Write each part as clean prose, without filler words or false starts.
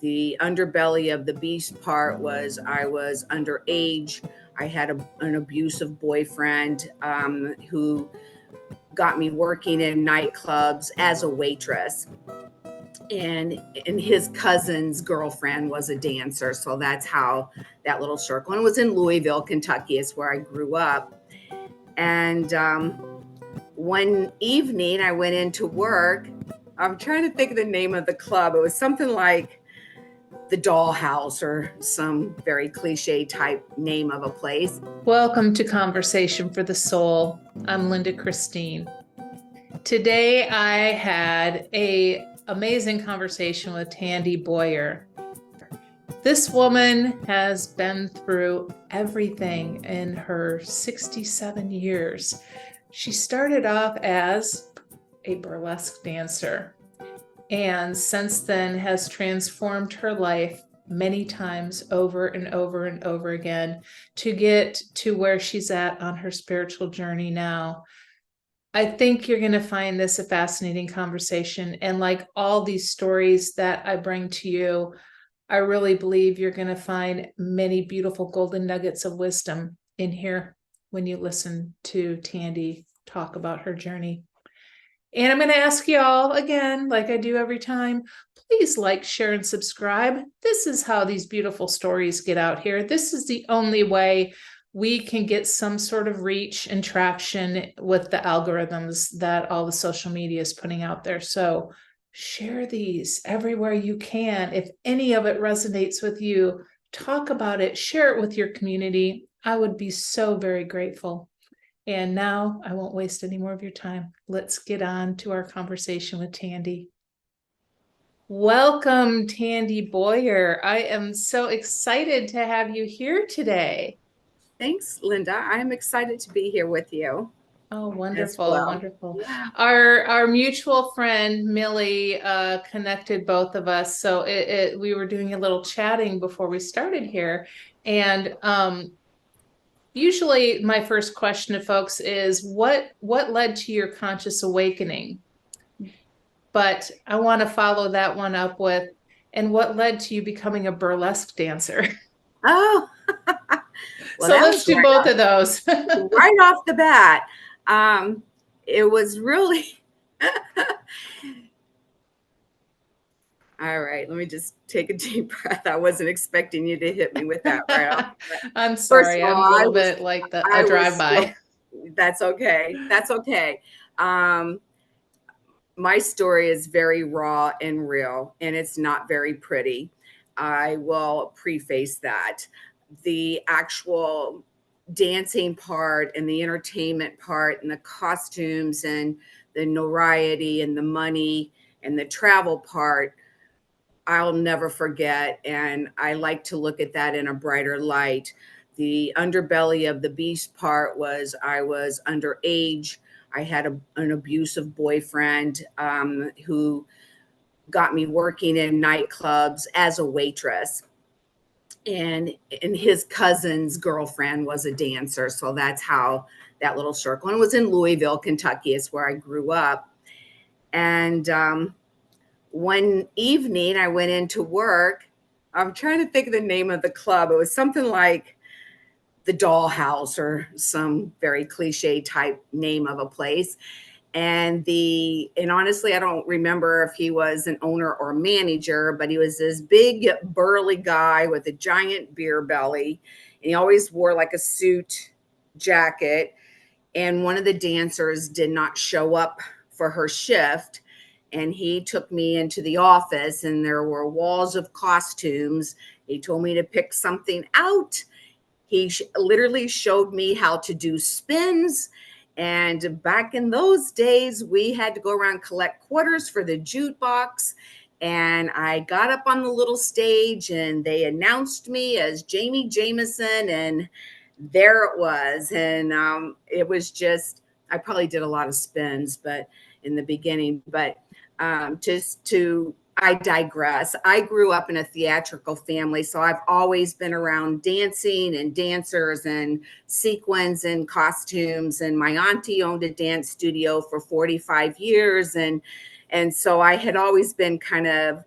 The underbelly of the beast part was I was underage. I had an abusive boyfriend who got me working in nightclubs as a waitress. And his cousin's girlfriend was a dancer. So that's how that little circle. And it was in Louisville, Kentucky, is where I grew up. And one evening I went into work. I'm trying to think of the name of the club. It was something like the Dollhouse or some very cliche type name of a place. Welcome to Conversation for the Soul. I'm Linda Christine. Today I had an amazing conversation with Tandy Bowyer. This woman has been through everything in her 67 years. She started off as a burlesque dancer and since then has transformed her life many times over and over and over again to get to where she's at on her spiritual journey now. I think you're going to find this a fascinating conversation. And like all these stories that I bring to you, I really believe you're going to find many beautiful golden nuggets of wisdom in here when you listen to Tandy talk about her journey. And I'm going to ask you all again, like I do every time, please like, share, and subscribe. This is how these beautiful stories get out here. This is the only way we can get some sort of reach and traction with the algorithms that all the social media is putting out there. So share these everywhere you can. If any of it resonates with you, talk about it, share it with your community. I would be so very grateful. And now I won't waste any more of your time. Let's get on to our conversation with Tandy. Welcome, Tandy Bowyer. I am so excited to have you here today. Thanks, Linda. I'm excited to be here with you. Oh, wonderful, wonderful. Yeah. Our mutual friend, Millie, connected both of us. So we were doing a little chatting before we started here. And usually my first question to folks is, what led to your conscious awakening? But I want to follow that one up with, and what led to you becoming a burlesque dancer? Oh, well, so let's do both of those. Right off the bat. It was really, all right, let me just take a deep breath. I wasn't expecting you to hit me with that right off. I'm sorry, I'm a little bit like a drive-by. That's okay. That's okay. My story is very raw and real, and it's not very pretty. I will preface that. The actual dancing part and the entertainment part and the costumes and the notoriety and the money and the travel part, I'll never forget. And I like to look at that in a brighter light. The underbelly of the beast part was I was underage. I had an abusive boyfriend who got me working in nightclubs as a waitress. And his cousin's girlfriend was a dancer. So that's how that little circle. And it was in Louisville, Kentucky, is where I grew up. And one evening I went into work. I'm trying to think of the name of the club. It was something like the Dollhouse or some very cliche type name of a place. And honestly, I don't remember if he was an owner or manager, but he was this big burly guy with a giant beer belly. And he always wore like a suit jacket. And one of the dancers did not show up for her shift. And he took me into the office and there were walls of costumes. He told me to pick something out. He literally showed me how to do spins. And back in those days, we had to go around collect quarters for the jukebox. And I got up on the little stage and they announced me as Jamie Jameson. And there it was. And it was just, I probably did a lot of spins, but in the beginning, but I digress. I grew up in a theatrical family, so I've always been around dancing and dancers and sequins and costumes. And my auntie owned a dance studio for 45 years. And so I had always been kind of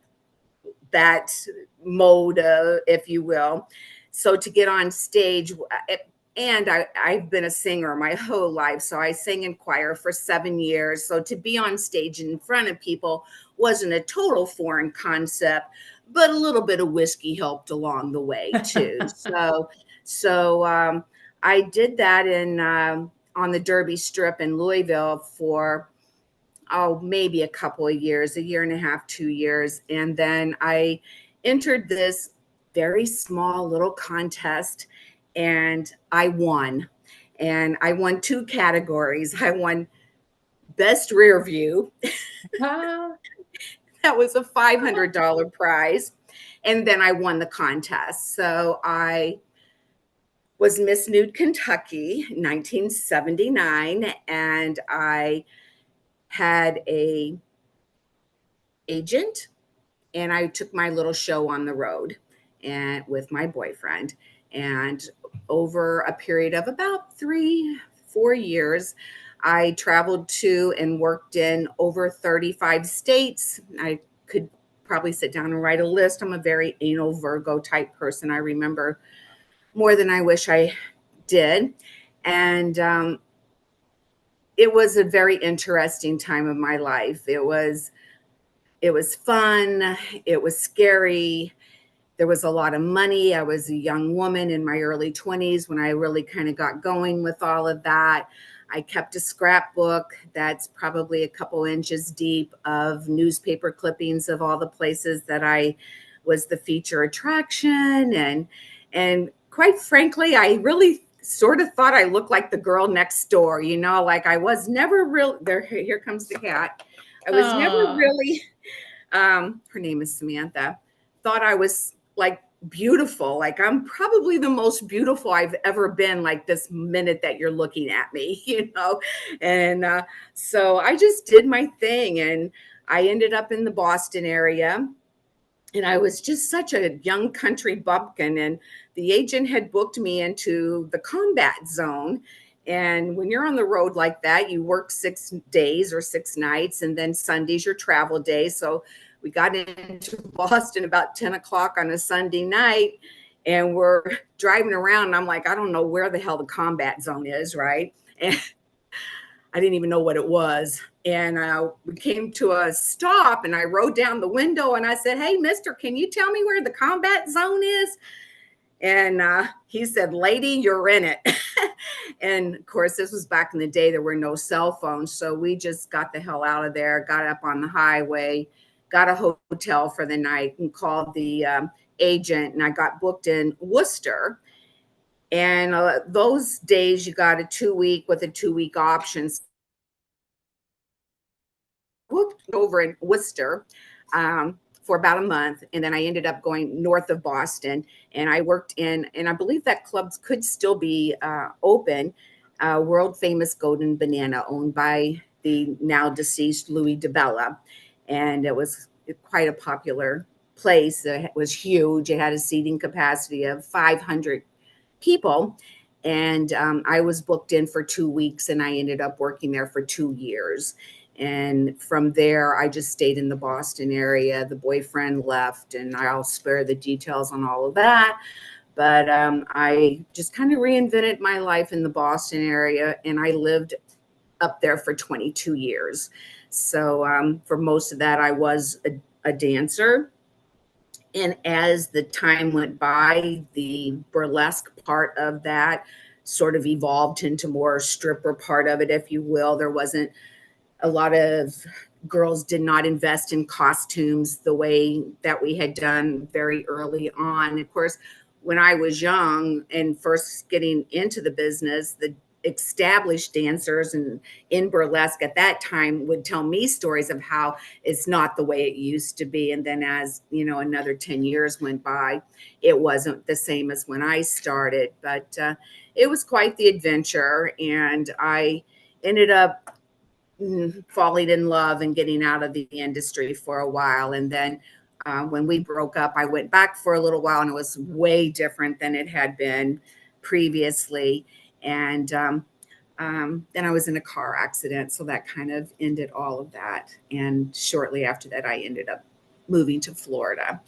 that mode, if you will. So to get on stage, and I've been a singer my whole life. So I sang in choir for 7 years. So to be on stage in front of people wasn't a total foreign concept, but a little bit of whiskey helped along the way too. So I did that in on the Derby Strip in Louisville for maybe a couple of years, a year and a half, 2 years. And then I entered this very small little contest and I won. And I won two categories. I won best rear view. Ah, That was a $500 prize. And then I won the contest. So I was Miss Nude Kentucky 1979, and I had a agent, and I took my little show on the road and with my boyfriend. And over a period of about 3-4 years, I traveled to and worked in over 35 states. I could probably sit down and write a list. I'm a very anal Virgo type person. I remember more than I wish I did. And it was a very interesting time of my life. It was fun. It was scary. There was a lot of money. I was a young woman in my early 20s when I really kind of got going with all of that. I kept a scrapbook that's probably a couple inches deep of newspaper clippings of all the places that I was the feature attraction. And quite frankly, I really sort of thought I looked like the girl next door, like I was never real there. Here comes the cat. I was never oh, really her name is Samantha, thought I was like beautiful. Like I'm probably the most beautiful I've ever been, like this minute that you're looking at me, And so I just did my thing, and I ended up in the Boston area. And I was just such a young country bumpkin. And the agent had booked me into the combat zone. And when you're on the road like that, you work 6 days or 6 nights, and then Sunday's your travel day. So we got into Boston about 10 o'clock on a Sunday night, and we're driving around. And I'm like, I don't know where the hell the combat zone is, right? And I didn't even know what it was. And we came to a stop, and I rode down the window and I said, "Hey, mister, can you tell me where the combat zone is?" And he said, "Lady, you're in it." And of course, this was back in the day. There were no cell phones. So we just got the hell out of there, got up on the highway, got a hotel for the night, and called the agent. And I got booked in Worcester. And those days, you got a 2-week with a 2-week option. Booked over in Worcester for about a month, and then I ended up going north of Boston, and I worked in, and I believe that clubs could still be open, world famous Golden Banana, owned by the now deceased Louis DeBella, and it was quite a popular place. It was huge. It had a seating capacity of 500 people. And I was booked in for 2 weeks, and I ended up working there for 2 years. And from there, I just stayed in the Boston area. The boyfriend left, and I'll spare the details on all of that. But I just kind of reinvented my life in the Boston area, and I lived up there for 22 years. So for most of that, I was a dancer. And as the time went by, the burlesque part of that sort of evolved into more stripper part of it, if you will. There wasn't a lot of girls did not invest in costumes the way that we had done very early on. Of course, when I was young and first getting into the business, the established dancers and in burlesque at that time would tell me stories of how it's not the way it used to be. And then as another 10 years went by, it wasn't the same as when I started, but it was quite the adventure. And I ended up falling in love and getting out of the industry for a while. And then when we broke up, I went back for a little while, and it was way different than it had been previously. And then I was in a car accident. So that kind of ended all of that. And shortly after that, I ended up moving to Florida.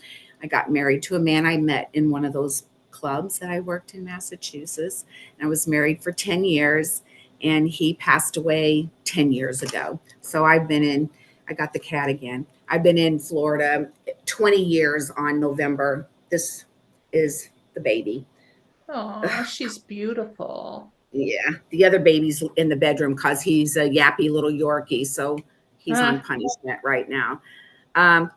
I got married to a man I met in one of those clubs that I worked in Massachusetts. I was married for 10 years and he passed away 10 years ago. So I got the cat again. I've been in Florida 20 years on November. This is the baby. Oh, she's beautiful. Yeah, the other baby's in the bedroom because he's a yappy little Yorkie. So he's on Ah, punishment right now.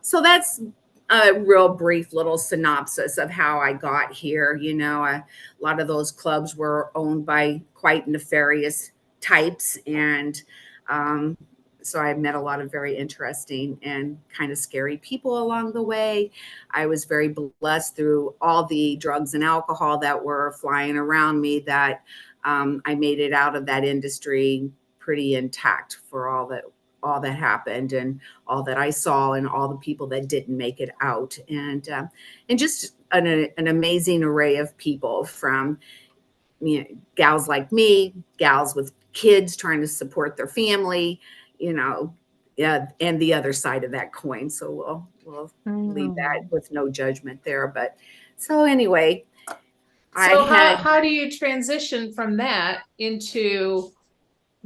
So that's a real brief little synopsis of how I got here. A lot of those clubs were owned by quite nefarious types. And so I met a lot of very interesting and kind of scary people along the way. I was very blessed through all the drugs and alcohol that were flying around me that I made it out of that industry pretty intact for all that happened and all that I saw and all the people that didn't make it out and just an amazing array of people from gals like me, gals with kids trying to support their family, you know, yeah, and the other side of that coin. So we'll leave that mm. with no judgment there. But so anyway, I So had how do you transition from that into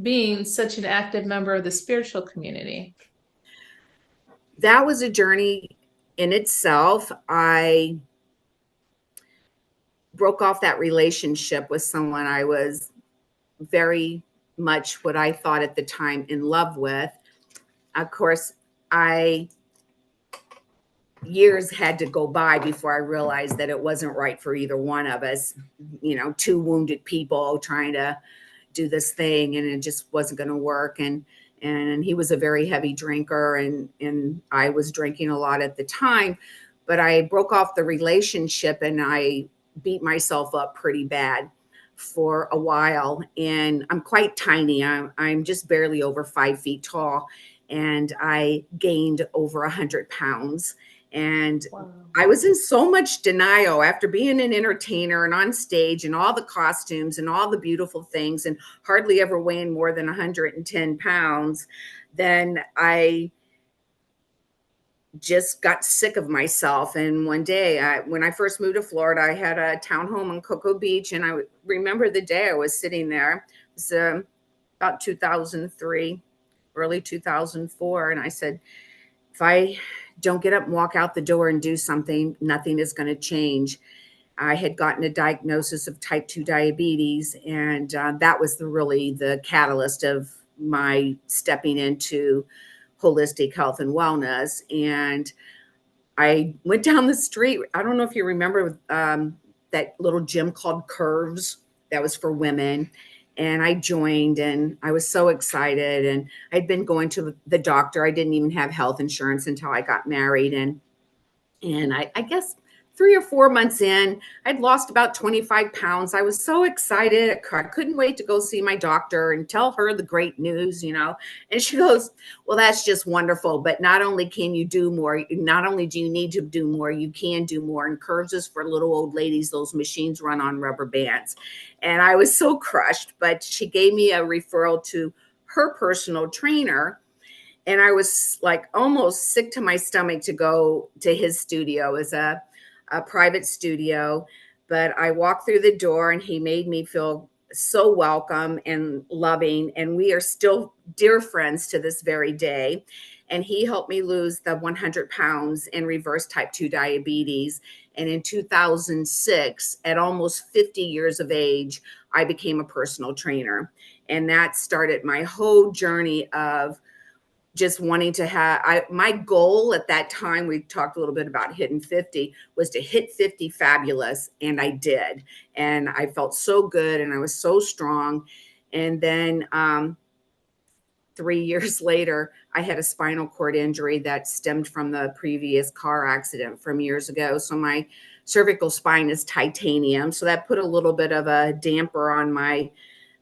being such an active member of the spiritual community? that was a journey in itself. I broke off that relationship with someone I was very much what I thought at the time in love with. Of course, I years had to go by before I realized that it wasn't right for either one of us. Two wounded people trying to do this thing, and it just wasn't going to work. And he was a very heavy drinker, and I was drinking a lot at the time. But I broke off the relationship, and I beat myself up pretty bad for a while. And I'm quite tiny. I'm just barely over 5 feet tall, and I gained over 100 pounds. And Wow. I was in so much denial after being an entertainer and on stage and all the costumes and all the beautiful things and hardly ever weighing more than 110 pounds. Then I just got sick of myself. And one day, when I first moved to Florida, I had a townhome on Cocoa Beach. And I remember the day I was sitting there. It was about 2003, early 2004. And I said, if I don't get up and walk out the door and do something, nothing is going to change. I had gotten a diagnosis of type 2 diabetes, and that was really the catalyst of my stepping into holistic health and wellness. And I went down the street. I don't know if you remember that little gym called Curves that was for women. And I joined and I was so excited. And I'd been going to the doctor. I didn't even have health insurance until I got married. And I guess 3 or 4 months in, I'd lost about 25 pounds. I was so excited. I couldn't wait to go see my doctor and tell her the great news. And she goes, well, that's just wonderful. But not only can you do more, not only do you need to do more, you can do more. And Curves is for little old ladies. Those machines run on rubber bands. And I was so crushed, but she gave me a referral to her personal trainer. And I was like almost sick to my stomach to go to his studio as a private studio. But I walked through the door and he made me feel so welcome and loving. And we are still dear friends to this very day. And he helped me lose the 100 pounds and reverse type 2 diabetes. And in 2006, at almost 50 years of age, I became a personal trainer. And that started my whole journey of just wanting to my goal at that time, we talked a little bit about hitting 50, was to hit 50 fabulous. And I did. And I felt so good and I was so strong. And then 3 years later, I had a spinal cord injury that stemmed from the previous car accident from years ago. So my cervical spine is titanium. So that put a little bit of a damper on my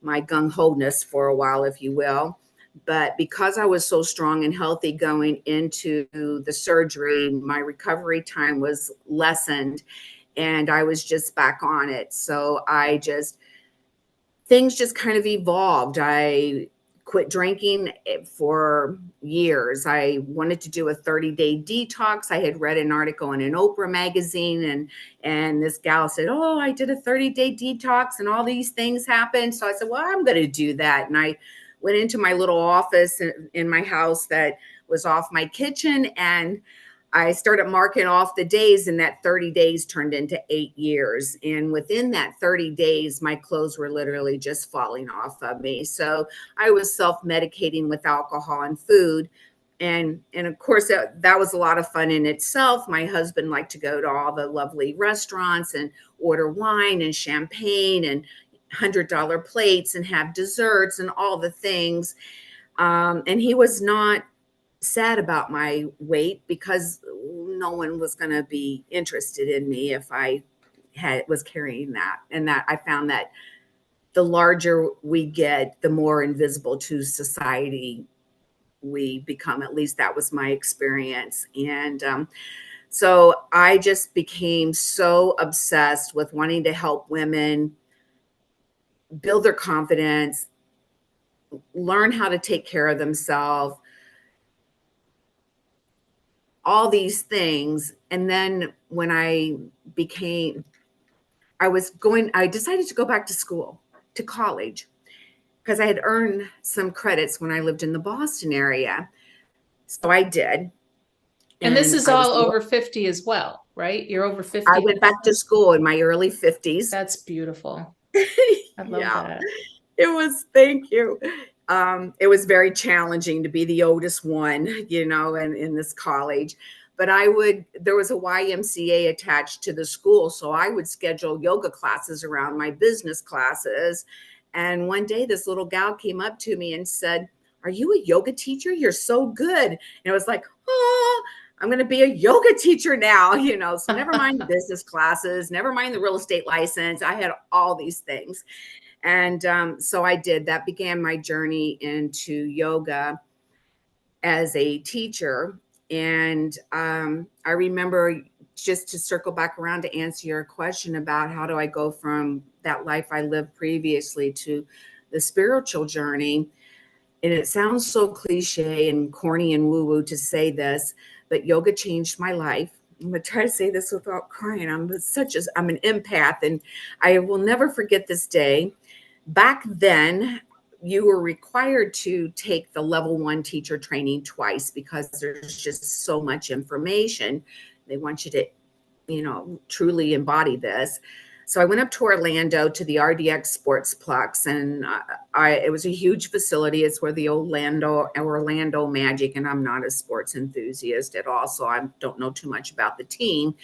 gung-ho-ness for a while, if you will. But because I was so strong and healthy going into the surgery, my recovery time was lessened and I was just back on it. So things just kind of evolved. I quit drinking for years. I wanted to do a 30-day detox. I had read an article in an Oprah magazine, and this gal said, "Oh, I did a 30-day detox and all these things happened." So I said, "Well, I'm going to do that." And I went into my little office in my house that was off my kitchen, and I started marking off the days, and that 30 days turned into 8 years. And within that 30 days, my clothes were literally just falling off of me. So I was self-medicating with alcohol and food. And of course, that was a lot of fun in itself. My husband liked to go to all the lovely restaurants and order wine and champagne and $100 plates and have desserts and all the things. And he was not sad about my weight because no one was going to be interested in me if I was carrying that. And that I found that the larger we get, the more invisible to society we become. At least that was my experience. And so I just became so obsessed with wanting to help women build their confidence, learn how to take care of themselves, all these things. And then when I decided to go back to school, to college, because I had earned some credits when I lived in the Boston area. So I did. And this is I was all over 50 as well, right? You're over 50. I went back to school in my early 50s. That's beautiful. I love that. It was, thank you. It was very challenging to be the oldest one, in this college. But there was a YMCA attached to the school. So I would schedule yoga classes around my business classes. And one day this little gal came up to me and said, "Are you a yoga teacher? You're so good." And it was like, "Oh, I'm going to be a yoga teacher now," so never mind the business classes, never mind the real estate license. I had all these things. And so I did. That began my journey into yoga as a teacher. And I remember, just to circle back around to answer your question about how do I go from that life I lived previously to the spiritual journey. And it sounds so cliche and corny and woo-woo to say this, but yoga changed my life. I'm going to try to say this without crying. I'm an empath, and I will never forget this day. Back then, you were required to take the level 1 teacher training twice because there's just so much information. They want you to, truly embody this. So I went up to Orlando to the RDX Sportsplex, and it was a huge facility. It's where the Orlando Magic, and I'm not a sports enthusiast at all, so I don't know too much about the team,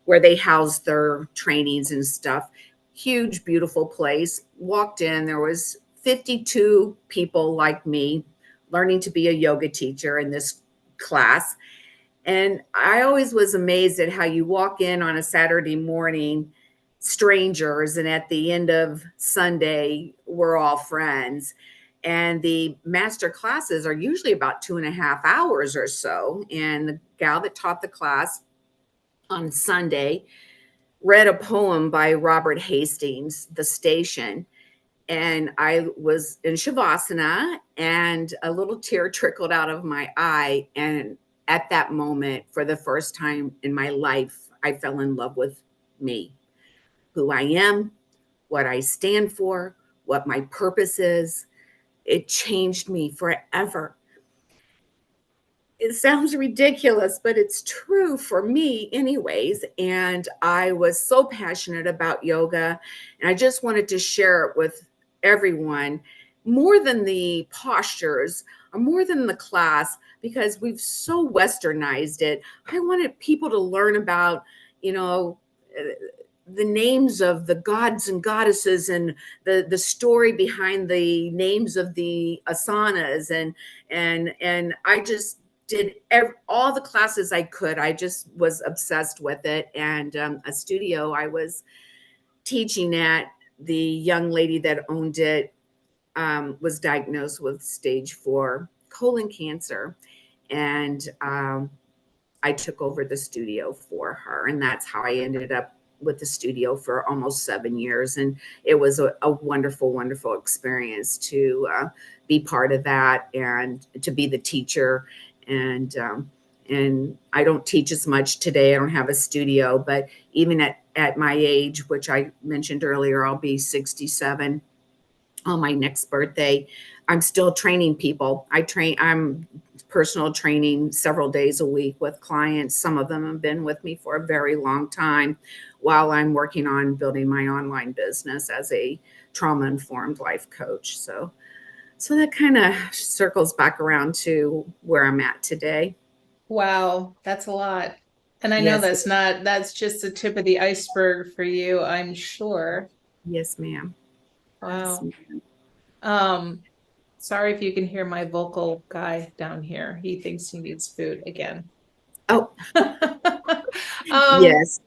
where they house their trainings and stuff. Huge, beautiful place. Walked in, there was 52 people like me learning to be a yoga teacher in this class. And I always was amazed at how you walk in on a Saturday morning, strangers, and at the end of Sunday, we're all friends. And the master classes are usually about 2.5 hours or so. And the gal that taught the class on Sunday read a poem by Robert Hastings, The Station. And I was in Shavasana, and a little tear trickled out of my eye. And at that moment, for the first time in my life, I fell in love with me, who I am, what I stand for, what my purpose is. It changed me forever. It sounds ridiculous, but it's true for me anyways. And I was so passionate about yoga, and I just wanted to share it with everyone, more than the postures or more than the class, because we've so westernized it. I wanted people to learn about, the names of the gods and goddesses, and the story behind the names of the asanas, and I just did all the classes I could. I just was obsessed with it. And a studio I was teaching at, the young lady that owned it was diagnosed with stage 4 colon cancer. And I took over the studio for her. And that's how I ended up with the studio for almost 7 years, and it was a wonderful, wonderful experience to be part of that and to be the teacher. And I don't teach as much today. I don't have a studio, but even at my age, which I mentioned earlier, I'll be 67 on my next birthday. I'm still training people. I'm personal training several days a week with clients. Some of them have been with me for a very long time while I'm working on building my online business as a trauma-informed life coach. So that kind of circles back around to where I'm at today. Wow, that's a lot. And I know Yes, that's just the tip of the iceberg for you, I'm sure. yes, ma'am. Yes, Wow. ma'am. Um, Sorry if you can hear my vocal guy down here. He thinks he needs food again. Oh, Um, yes.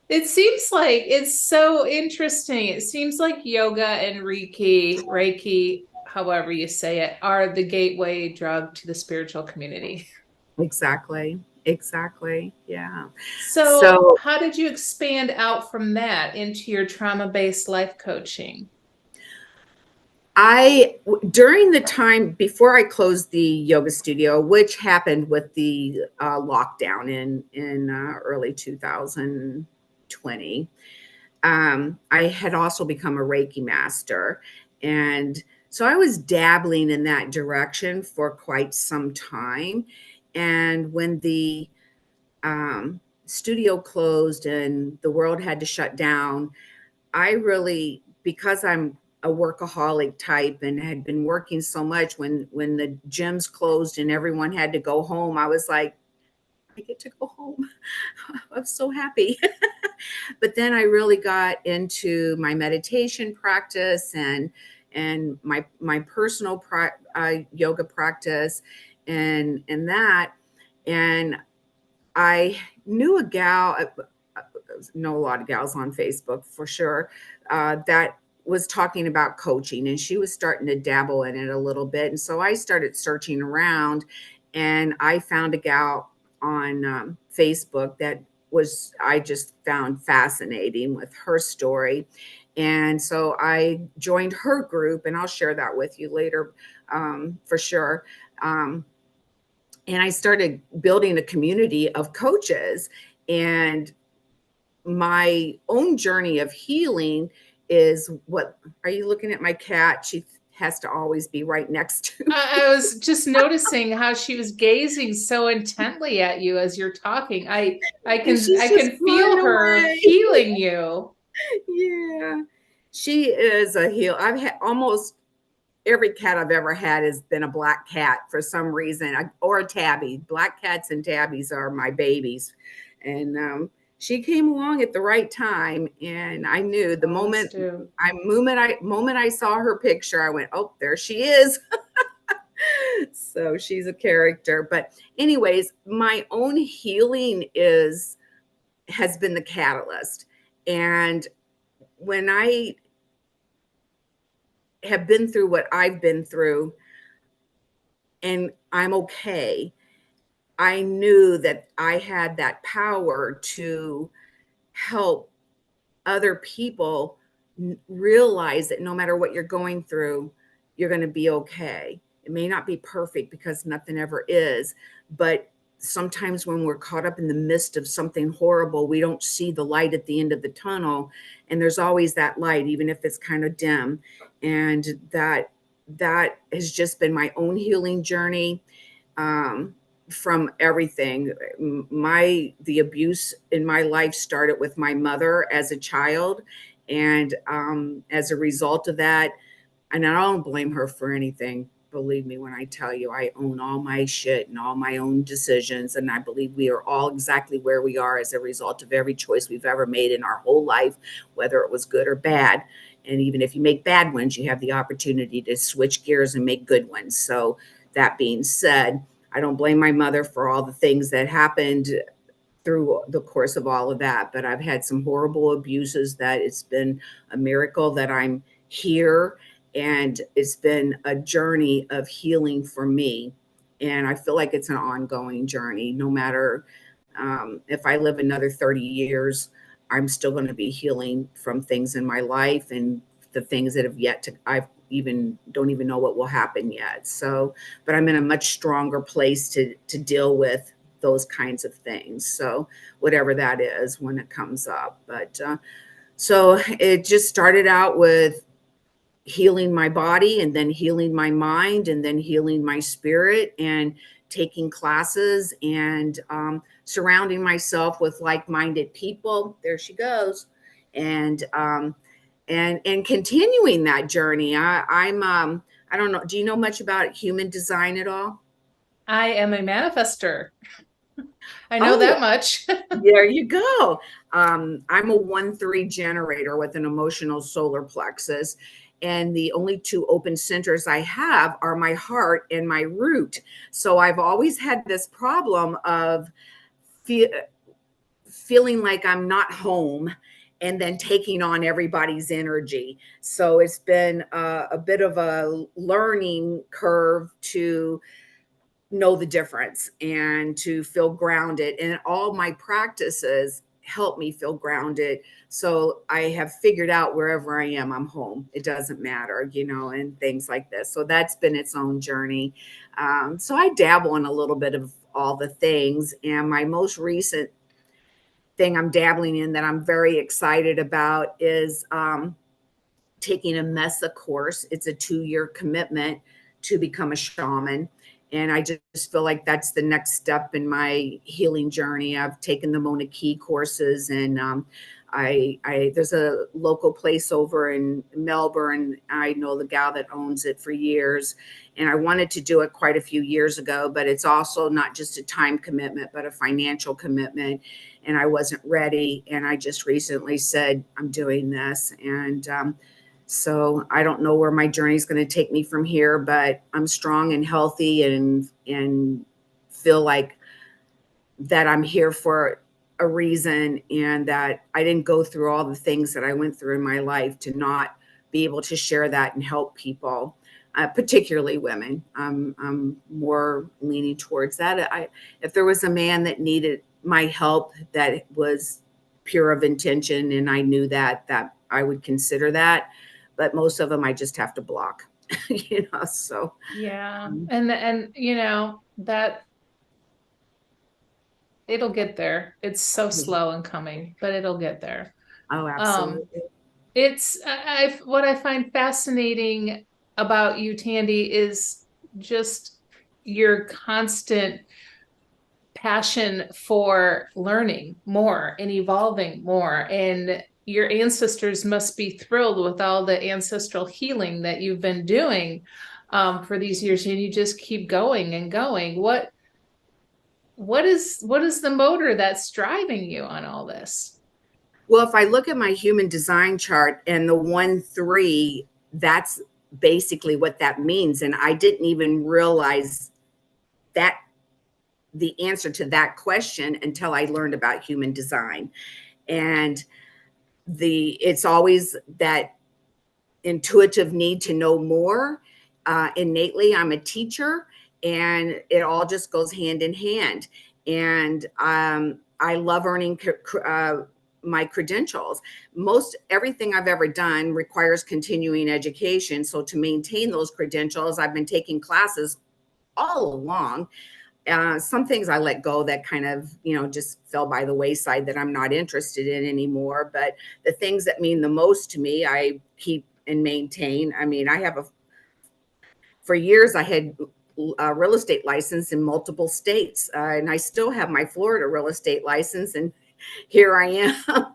it seems like it's so interesting. It seems like yoga and Reiki, however you say it, are the gateway drug to the spiritual community. Exactly. Exactly. Yeah. So, So how did you expand out from that into your trauma-based life coaching? during the time before I closed the yoga studio, which happened with the lockdown in early 2020, I had also become a Reiki master, and so I was dabbling in that direction for quite some time. And when the studio closed and the world had to shut down, I really, because I'm a workaholic type and had been working so much, when the gyms closed and everyone had to go home, I was like, I get to go home. I'm so happy. But then I really got into my meditation practice and my personal yoga practice and that. And I knew a gal, know a lot of gals on Facebook for sure, that was talking about coaching, and she was starting to dabble in it a little bit. And so I started searching around, and I found a gal on Facebook that I just found fascinating with her story. And so I joined her group, and I'll share that with you later, for sure. And I started building a community of coaches. And my own journey of healing is what are you looking at my cat? She has to always be right next to me. I was just noticing how she was gazing so intently at you as you're talking. And she's I just can flying feel her away. feeling you. Yeah. She is a heal. I've had almost every cat I've ever had has been a black cat for some reason, or a tabby. Black cats and tabbies are my babies. And she came along at the right time. And I knew the Always moment do. moment I saw her picture, I went, oh, there she is. So she's a character. But anyways, my own healing has been the catalyst. And when I have been through what I've been through and I'm okay, I knew that I had that power to help other people realize that no matter what you're going through, you're going to be okay. It may not be perfect because nothing ever is, but sometimes when we're caught up in the midst of something horrible, we don't see the light at the end of the tunnel. And there's always that light, even if it's kind of dim. And that has just been my own healing journey. From everything. The abuse in my life started with my mother as a child, and as a result of that, and I don't blame her for anything. Believe me when I tell you, I own all my shit and all my own decisions, and I believe we are all exactly where we are as a result of every choice we've ever made in our whole life, whether it was good or bad. And even if you make bad ones, you have the opportunity to switch gears and make good ones. So that being said, I don't blame my mother for all the things that happened through the course of all of that, but I've had some horrible abuses that it's been a miracle that I'm here, and it's been a journey of healing for me. And I feel like it's an ongoing journey, no matter if I live another 30 years. I'm still going to be healing from things in my life and the things that have yet to, I've even don't even know what will happen yet. So, but I'm in a much stronger place to deal with those kinds of things. So whatever that is when it comes up. But so it just started out with healing my body and then healing my mind and then healing my spirit and taking classes and surrounding myself with like-minded people. There she goes. And and continuing that journey. I don't know, do you know much about human design at all? I am a manifester. I know Oh, that much. there you go. I'm a 1-3 generator with an emotional solar plexus. And the only two open centers I have are my heart and my root. So I've always had this problem of fe- feeling like I'm not home and then taking on everybody's energy. So it's been a bit of a learning curve to know the difference and to feel grounded. And all my practices help me feel grounded. So I have figured out wherever I am, I'm home. It doesn't matter, and things like this. So that's been its own journey. So I dabble in a little bit of all the things. And my most recent thing I'm dabbling in that I'm very excited about is taking a MESA course. It's a 2-year commitment to become a shaman. And I just feel like that's the next step in my healing journey. I've taken the Mona Key courses, and I there's a local place over in Melbourne. I know the gal that owns it for years, and I wanted to do it quite a few years ago, but it's also not just a time commitment, but a financial commitment. And I wasn't ready. And I just recently said, I'm doing this. And so I don't know where my journey is going to take me from here, but I'm strong and healthy and feel like that I'm here for a reason, and that I didn't go through all the things that I went through in my life to not be able to share that and help people, particularly women. I'm more leaning towards that. If there was a man that needed my help that was pure of intention, and I knew that I would consider that, but most of them I just have to block, so. Yeah. um, And that it'll get there. It's so slow in coming, but it'll get there. oh, Um, absolutely. what I find fascinating about you, Tandy, is just your constant passion for learning more and evolving more. And your ancestors must be thrilled with all the ancestral healing that you've been doing for these years, and you just keep going and going. What is the motor that's driving you on all this? Well, if I look at my human design chart and the 1-3, that's basically what that means. And I didn't even realize that the answer to that question until I learned about human design. And it's always that intuitive need to know more. Innately, I'm a teacher, and it all just goes hand in hand. And I love earning my credentials. Most everything I've ever done requires continuing education. So to maintain those credentials, I've been taking classes all along. Some things I let go that kind of, just fell by the wayside that I'm not interested in anymore. But the things that mean the most to me, I keep and maintain. I mean, for years, I had a real estate license in multiple states, and I still have my Florida real estate license. And here I am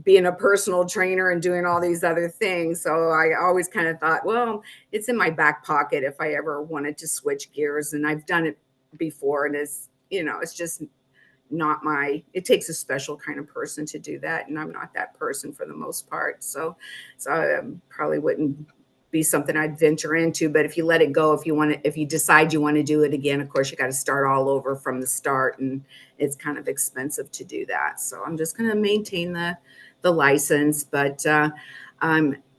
being a personal trainer and doing all these other things. So I always kind of thought, well, it's in my back pocket if I ever wanted to switch gears. And I've done it before. And it's just not it takes a special kind of person to do that. And I'm not that person for the most part. So I probably wouldn't be something I'd venture into. But if you let it go, if you decide you want to do it again, of course, you got to start all over from the start. And it's kind of expensive to do that. So I'm just going to maintain the license. But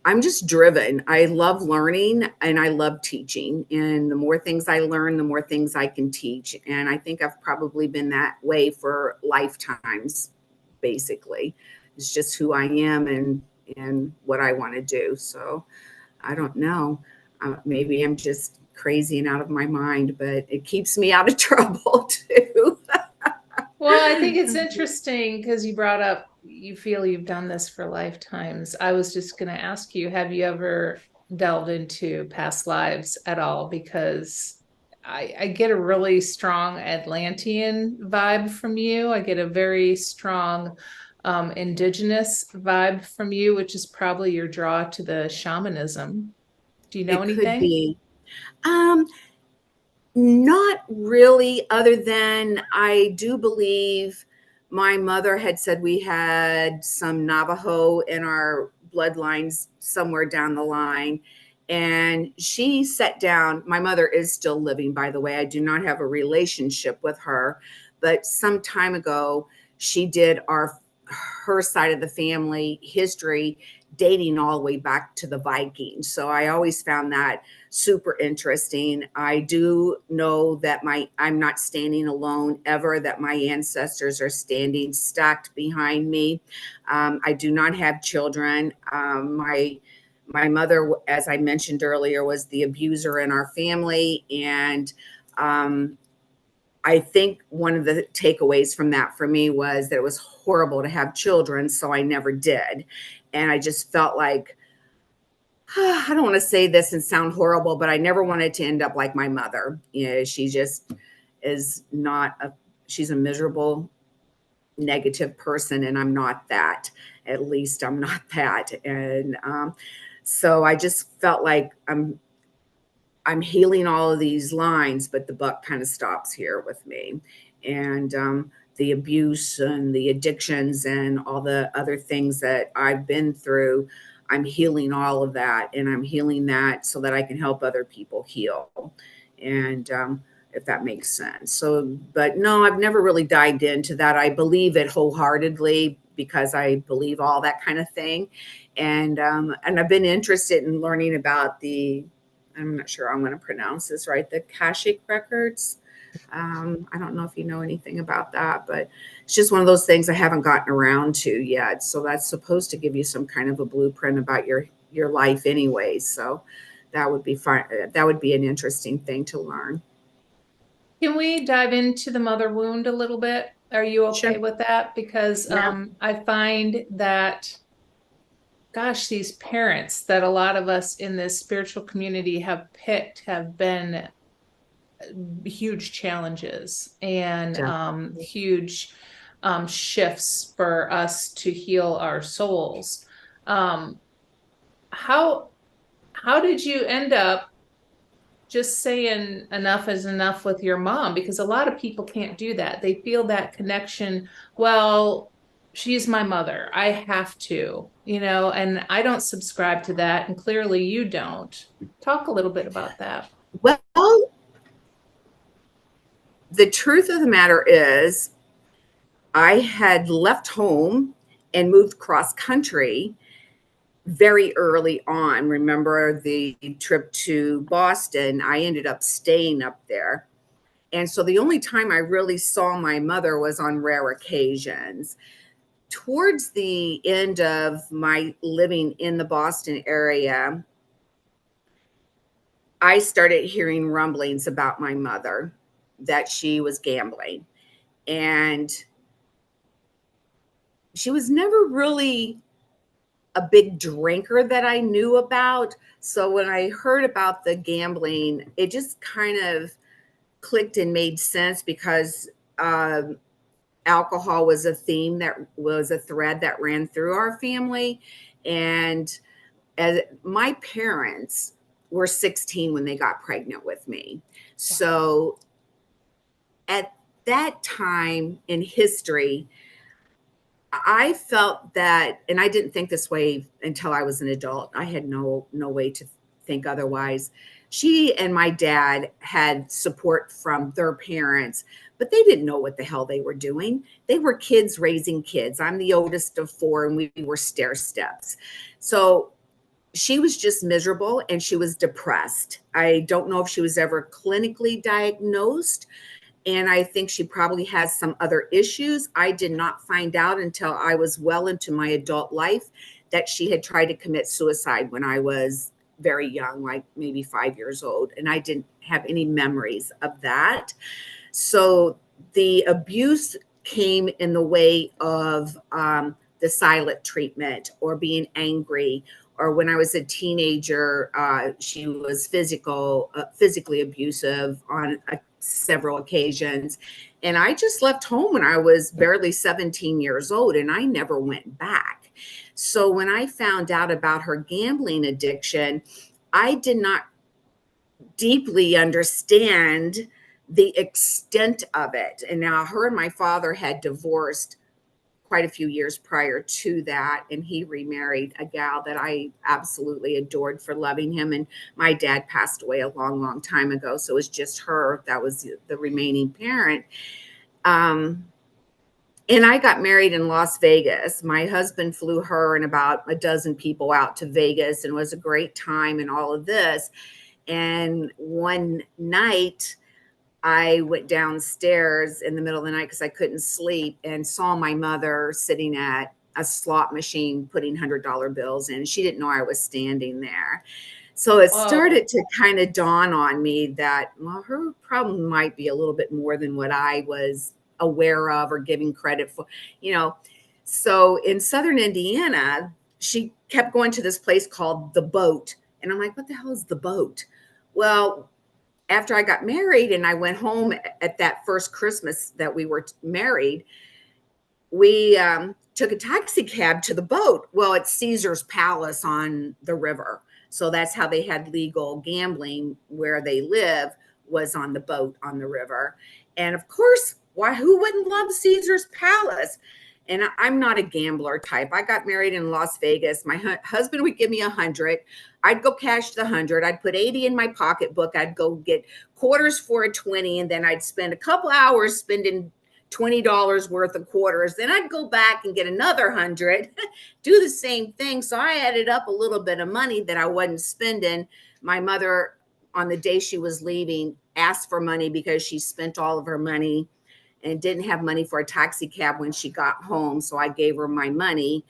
I'm just driven. I love learning and I love teaching. And the more things I learn, the more things I can teach. And I think I've probably been that way for lifetimes, basically. It's just who I am and what I want to do. So I don't know. Maybe I'm just crazy and out of my mind, but it keeps me out of trouble too. Well, I think it's interesting because you brought up you feel you've done this for lifetimes. I was just going to ask you, have you ever delved into past lives at all? Because I get a really strong Atlantean vibe from you. I get a very strong indigenous vibe from you, which is probably your draw to the shamanism. Do you know It could anything? be. Um, Not really, other than I do believe my mother had said we had some Navajo in our bloodlines somewhere down the line. And she sat down. My mother is still living, by the way. I do not have a relationship with her, but some time ago, she did her side of the family history dating all the way back to the Vikings. So I always found that super interesting. I do know that I'm not standing alone ever, that my ancestors are standing stacked behind me. I do not have children. My mother, as I mentioned earlier, was the abuser in our family. And I think one of the takeaways from that for me was that it was horrible to have children. So I never did. And I just felt like, I don't want to say this and sound horrible, but I never wanted to end up like my mother. You know, she just is not she's a miserable, negative person, and I'm not that. At least I'm not that. And so I just felt like I'm healing all of these lines, but the buck kind of stops here with me. And the abuse and the addictions and all the other things that I've been through, I'm healing all of that. And I'm healing that so that I can help other people heal. And if that makes sense. So, but no, I've never really dived into that. I believe it wholeheartedly because I believe all that kind of thing. And I've been interested in learning about I'm not sure I'm going to pronounce this right, the Akashic records. I don't know if you know anything about that, but it's just one of those things I haven't gotten around to yet. So that's supposed to give you some kind of a blueprint about your life anyway. So that would be fun. That would be an interesting thing to learn. Can we dive into the mother wound a little bit? Are you Sure. okay with that? Because Yeah. I find that, gosh, these parents that a lot of us in this spiritual community have picked have been huge challenges and Definitely. huge shifts for us to heal our souls. Um, how how did you end up just saying enough is enough with your mom? Because a lot of people can't do that. They feel that connection. Well, she's my mother. I have to, and I don't subscribe to that. And clearly you don't. Talk a little bit about that. Well, the truth of the matter is, I had left home and moved cross country very early on. Remember the trip to Boston? I ended up staying up there. And so the only time I really saw my mother was on rare occasions. Towards the end of my living in the Boston area, I started hearing rumblings about my mother that she was gambling. And she was never really a big drinker that I knew about. So when I heard about the gambling, it just kind of clicked and made sense because alcohol was a theme that was a thread that ran through our family. And as my parents were 16 when they got pregnant with me. So at that time in history, I felt that, and I didn't think this way until I was an adult. I had no way to think otherwise. She and my dad had support from their parents, but they didn't know what the hell they were doing. They were kids raising kids. I'm the oldest of four, and we were stair steps. So she was just miserable and she was depressed. I don't know if she was ever clinically diagnosed, And I think she probably has some other issues. I did not find out until I was well into my adult life that she had tried to commit suicide when I was very young, like maybe 5 years old. And I didn't have any memories of that. So the abuse came in the way of the silent treatment or being angry. Or when I was a teenager, she was physically abusive on several occasions. And I just left home when I was barely 17 years old, and I never went back. So when I found out about her gambling addiction, I did not deeply understand the extent of it. And now her and my father had divorced quite a few years prior to that, and he remarried a gal that I absolutely adored for loving him. And my dad passed away a long, long time ago, so it was just her that was the remaining parent. And I got married in Las Vegas. My husband flew her and about a dozen people out to Vegas, and it was a great time and all of this. And one night, I went downstairs in the middle of the night because I couldn't sleep and saw my mother sitting at a slot machine putting $100 bills in. She didn't know I was standing there. So it Whoa. started to kind of dawn on me that, well, her problem might be a little bit more than what I was aware of or giving credit for, you know. So in Southern Indiana, she kept going to this place called The Boat. And I'm like, what the hell is The Boat? Well, after I got married and I went home at that first Christmas that we were married, we took a taxi cab to The Boat. Well, it's Caesar's Palace on the river. So that's how they had legal gambling where they live, was on the boat on the river. And of course, why, who wouldn't love Caesar's Palace? And I'm not a gambler type. I got married in Las Vegas. My husband would give me 100. I'd go cash the 100. I'd put 80 in my pocketbook. I'd go get quarters for a 20. And then I'd spend a couple hours spending $20 worth of quarters. Then I'd go back and get another 100, do the same thing. So I added up a little bit of money that I wasn't spending. My mother, on the day she was leaving, asked for money because she spent all of her money and didn't have money for a taxi cab when she got home. So I gave her my money.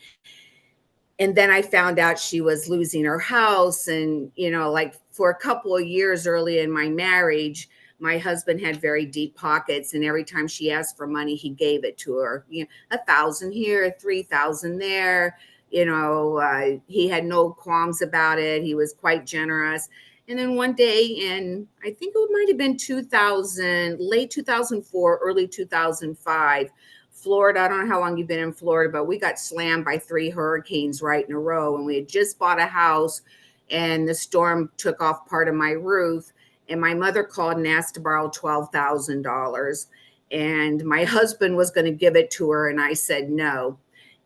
And then I found out she was losing her house. And, you know, like for a couple of years early in my marriage, my husband had very deep pockets. And every time she asked for money, he gave it to her. You know, 1,000 here, 3,000 there. You know, he had no qualms about it. He was quite generous. And then one day in, I think it might have been 2000, late 2004, early 2005, Florida. I don't know how long you've been in Florida, but we got slammed by 3 hurricanes right in a row. And we had just bought a house and the storm took off part of my roof. And my mother called and asked to borrow $12,000. And my husband was going to give it to her. And I said no.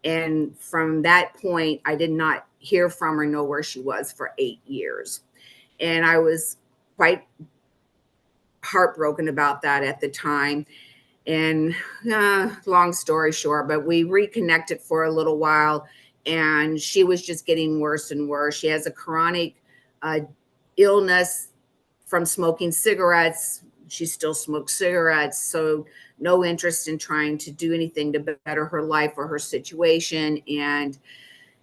And from that point, I did not hear from her, know where she was for 8 years. And I was quite heartbroken about that at the time. And long story short, but we reconnected for a little while and she was just getting worse and worse. She has a chronic illness from smoking cigarettes. She still smokes cigarettes. So no interest in trying to do anything to better her life or her situation. And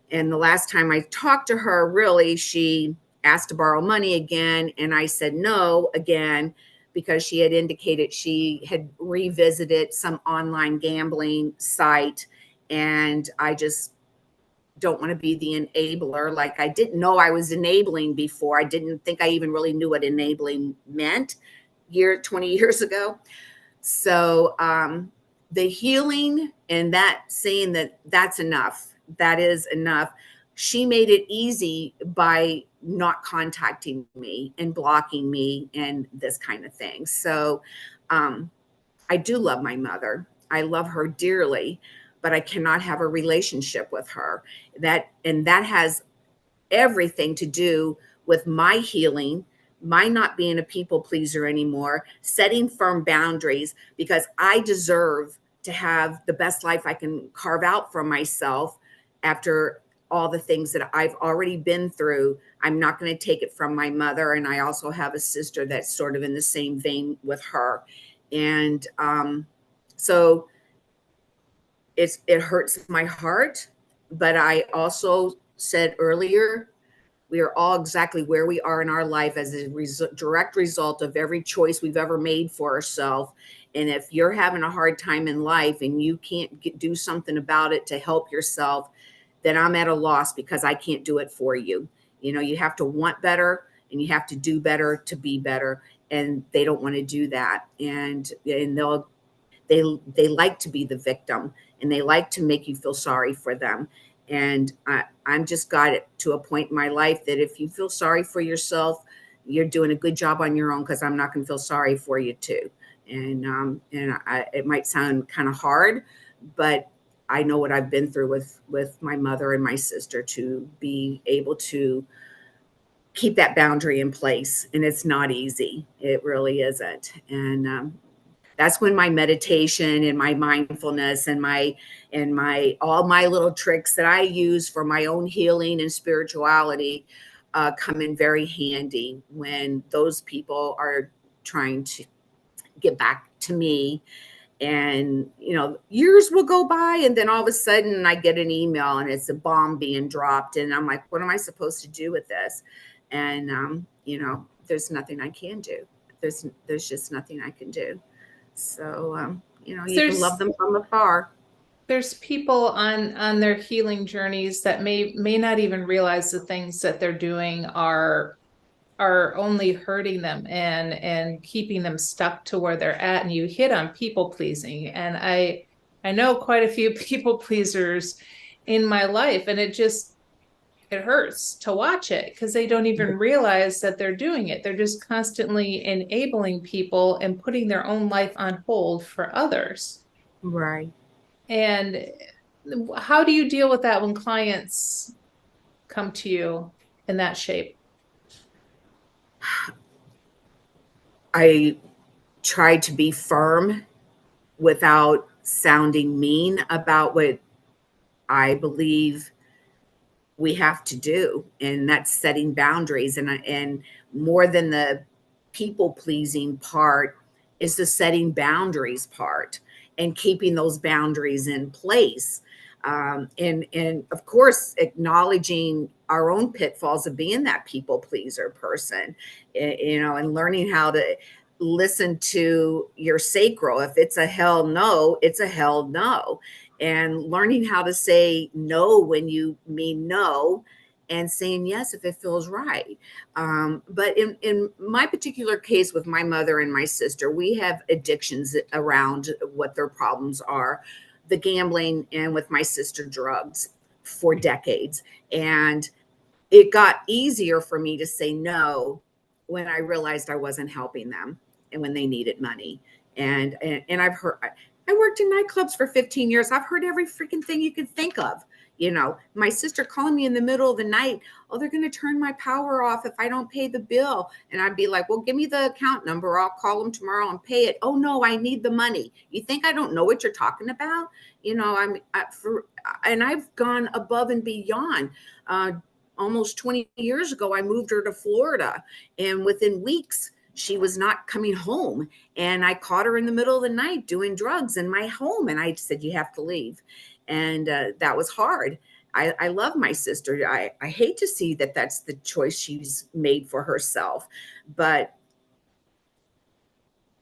the last time I talked to her, really, she asked to borrow money again. And I said no again, because she had indicated she had revisited some online gambling site. And I just don't want to be the enabler. Like, I didn't know I was enabling before. I didn't think I even really knew what enabling meant 20 years ago. So the healing and that saying that that's enough, that is enough. She made it easy by not contacting me and blocking me and this kind of thing. So I do love my mother. I love her dearly, but I cannot have a relationship with her. That has everything to do with my healing, my not being a people pleaser anymore, setting firm boundaries, because I deserve to have the best life I can carve out for myself after all the things that I've already been through. I'm not going to take it from my mother. And I also have a sister that's sort of in the same vein with her. And so it hurts my heart. But I also said earlier, we are all exactly where we are in our life as a direct result of every choice we've ever made for ourselves. And if you're having a hard time in life and you can't do something about it to help yourself, then I'm at a loss because I can't do it for you. You know, you have to want better and you have to do better to be better. And they don't want to do that. And they like to be the victim, and they like to make you feel sorry for them. And I'm just got it to a point in my life that if you feel sorry for yourself, you're doing a good job on your own, because I'm not going to feel sorry for you too. It might sound kind of hard, but I know what I've been through with my mother and my sister to be able to keep that boundary in place. And it's not easy. It really isn't. And that's when my meditation and my mindfulness and my all my little tricks that I use for my own healing and spirituality come in very handy when those people are trying to get back to me. And years will go by, and then all of a sudden I get an email and it's a bomb being dropped, and I'm like, what am I supposed to do with this? And there's nothing I can do. There's just nothing I can do. So, you can love There's them from afar. there's people on their healing journeys that may not even realize the things that they're doing are only hurting them and keeping them stuck to where they're at. And you hit on people pleasing, and I know quite a few people pleasers in my life, and it hurts to watch it because they don't even realize that they're doing it. They're just constantly enabling people and putting their own life on hold for others. Right. And how do you deal with that when clients come to you in that shape? I try to be firm without sounding mean about what I believe we have to do, and that's setting boundaries. And more than the people pleasing part is the setting boundaries part and keeping those boundaries in place. And of course, acknowledging our own pitfalls of being that people pleaser person, and learning how to listen to your sacral. If it's a hell no, it's a hell no. And learning how to say no when you mean no, and saying yes if it feels right. But in my particular case with my mother and my sister, we have addictions around what their problems are: the gambling, and with my sister, drugs, for decades. And it got easier for me to say no when I realized I wasn't helping them and when they needed money. And I've heard, I worked in nightclubs for 15 years. I've heard every freaking thing you could think of. My sister calling me in the middle of the night, oh, they're going to turn my power off if I don't pay the bill. And I'd be like, well, give me the account number. I'll call them tomorrow and pay it. Oh no, I need the money. You think I don't know what you're talking about? And I've gone above and beyond. Almost 20 years ago, I moved her to Florida, and within weeks, she was not coming home. And I caught her in the middle of the night doing drugs in my home. And I said, you have to leave. And that was hard. I love my sister. I hate to see that that's the choice she's made for herself. But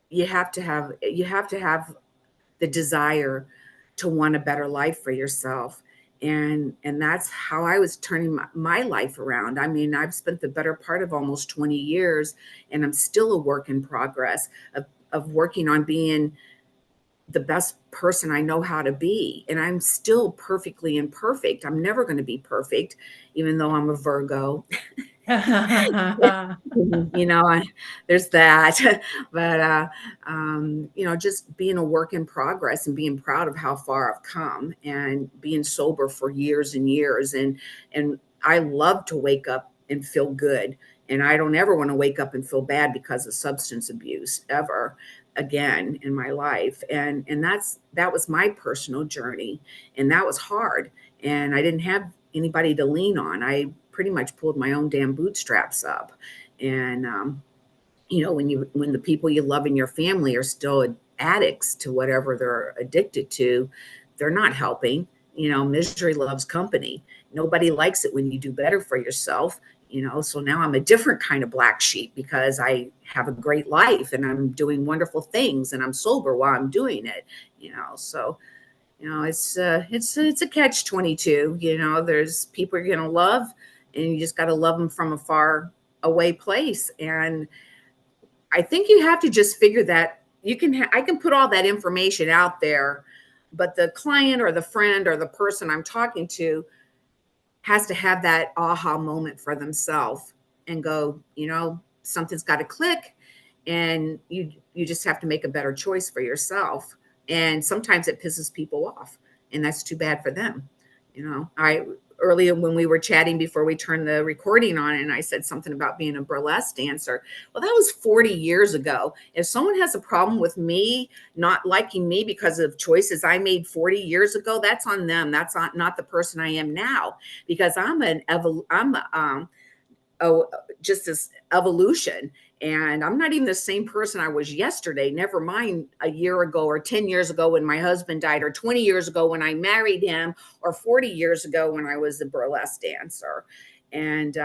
you have to have the desire to want a better life for yourself. And that's how I was turning my life around. I mean, I've spent the better part of almost 20 years, and I'm still a work in progress of working on being the best person I know how to be. And I'm still perfectly imperfect. I'm never going to be perfect, even though I'm a Virgo. There's that. But just being a work in progress and being proud of how far I've come, and being sober for years and years. And I love to wake up and feel good. And I don't ever want to wake up and feel bad because of substance abuse ever again in my life. And that was my personal journey. And that was hard. And I didn't have anybody to lean on. I pretty much pulled my own damn bootstraps up. And when the people you love in your family are still addicts to whatever they're addicted to, they're not helping. Misery loves company. Nobody likes it when you do better for yourself. So now I'm a different kind of black sheep because I have a great life and I'm doing wonderful things and I'm sober while I'm doing it. So it's a catch 22. There's people you're gonna love, and you just got to love them from a far away place. And I think you have to just figure that I can put all that information out there, but the client or the friend or the person I'm talking to has to have that aha moment for themselves and go, something's got to click, and you just have to make a better choice for yourself. And sometimes it pisses people off, and that's too bad for them. I earlier when we were chatting before we turned the recording on, and I said something about being a burlesque dancer. Well, that was 40 years ago. If someone has a problem with me not liking me because of choices I made 40 years ago, that's on them. That's not the person I am now, because oh, just this evolution. And I'm not even the same person I was yesterday, never mind a year ago or 10 years ago when my husband died, or 20 years ago when I married him, or 40 years ago when I was a burlesque dancer. And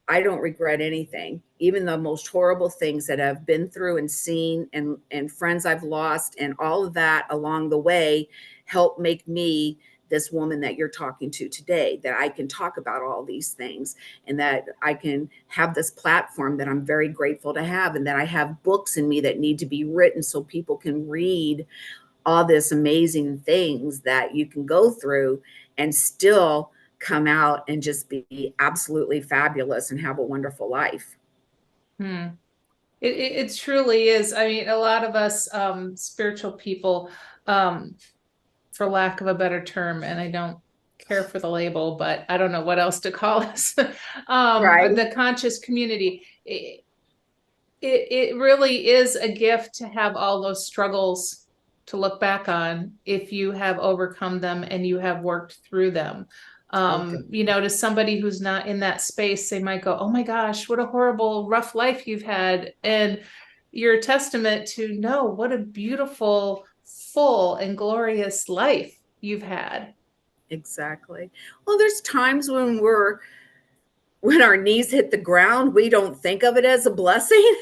I don't regret anything, even the most horrible things that I've been through and seen, and friends I've lost, and all of that along the way helped make me this woman that you're talking to today, that I can talk about all these things, and that I can have this platform that I'm very grateful to have, and that I have books in me that need to be written so people can read all this amazing things that you can go through and still come out and just be absolutely fabulous and have a wonderful life. Hmm. It truly is. I mean, a lot of us spiritual people, um, for lack of a better term, and I don't care for the label, but I don't know what else to call us. Right. The conscious community. It really is a gift to have all those struggles to look back on if you have overcome them and you have worked through them. Okay. To somebody who's not in that space, they might go, "Oh my gosh, what a horrible, rough life you've had." And you're a testament to, no, what a beautiful, full, and glorious life you've had. Exactly. Well, there's times when our knees hit the ground, we don't think of it as a blessing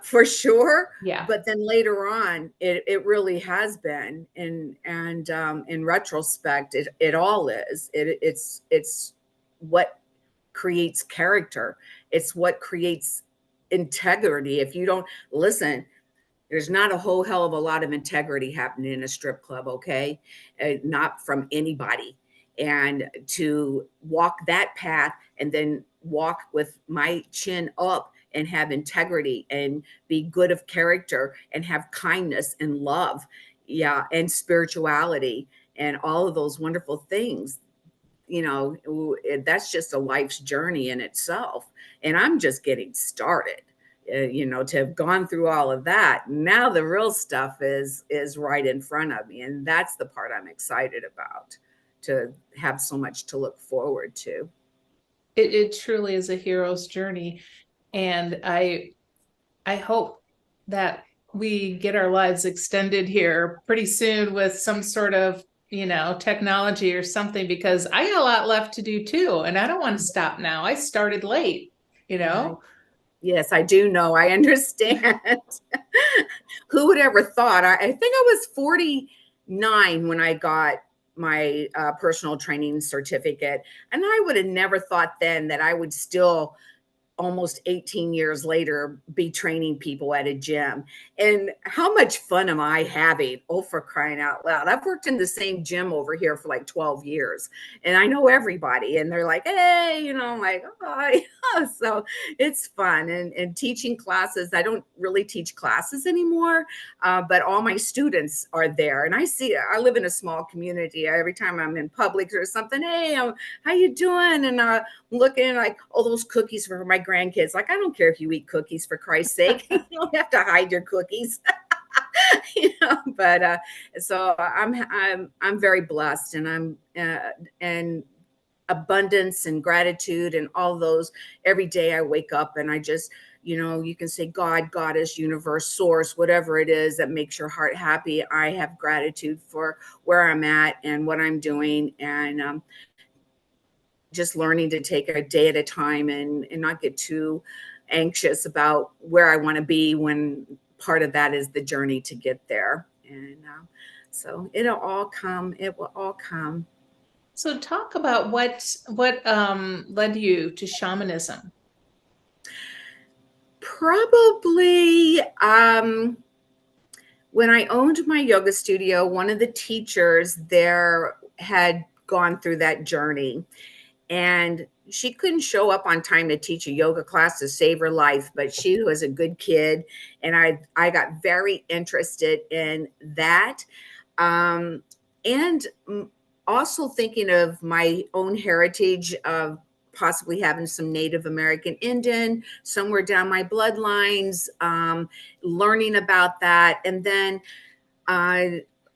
for sure. Yeah. But then later on, it really has been. And in retrospect, it all is. It's what creates character. It's what creates integrity. If you don't listen, there's not a whole hell of a lot of integrity happening in a strip club, okay? Not from anybody. And to walk that path and then walk with my chin up and have integrity and be good of character and have kindness and love, yeah, and spirituality and all of those wonderful things, that's just a life's journey in itself. And I'm just getting started. To have gone through all of that, now the real stuff is right in front of me, and that's the part I'm excited about, to have so much to look forward to. It truly is a hero's journey. And I hope that we get our lives extended here pretty soon with some sort of, technology or something, because I got a lot left to do too. And I don't want to stop now. I started late, you Right. know? Yes, I do know. I understand. Who would ever thought? I think I was 49 when I got my personal training certificate. And I would have never thought then that I would still, almost 18 years later, be training people at a gym. And how much fun am I having? Oh, for crying out loud. I've worked in the same gym over here for like 12 years, and I know everybody, and they're like, hey, I'm like, oh, yeah. So it's fun. And teaching classes. I don't really teach classes anymore, but all my students are there. And I live in a small community. Every time I'm in Publix or something, hey, how you doing? And looking like, oh, those cookies for my grandkids. Like, I don't care if you eat cookies, for Christ's sake. You don't have to hide your cookies. But so I'm very blessed, and and abundance and gratitude and all those. Every day I wake up and I just You can say God, goddess, universe, source, whatever it is that makes your heart happy. I have gratitude for where I'm at and what I'm doing, and just learning to take a day at a time and not get too anxious about where I want to be, when part of that is the journey to get there. And so it'll all come. It will all come. So talk about what led you to shamanism. Probably when I owned my yoga studio, one of the teachers there had gone through that journey, and she couldn't show up on time to teach a yoga class to save her life, but she was a good kid, and I got very interested in that. And also thinking of my own heritage of possibly having some Native American Indian somewhere down my bloodlines, learning about that. And then uh,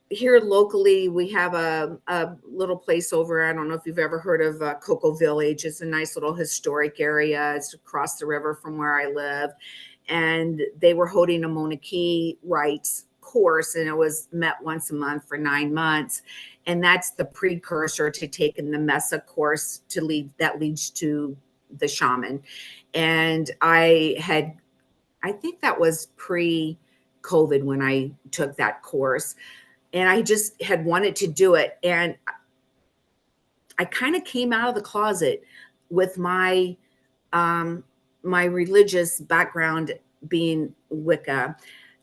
here locally, we have a little place over. I don't know if you've ever heard of Cocoa Village. It's a nice little historic area. It's across the river from where I live. And they were holding a Mauna Kea rites course, and it was met once a month for 9 months. And that's the precursor to taking the Mesa course that leads to the shaman. And I think that was pre-COVID when I took that course, and I just had wanted to do it. And I kind of came out of the closet with my religious background being Wicca.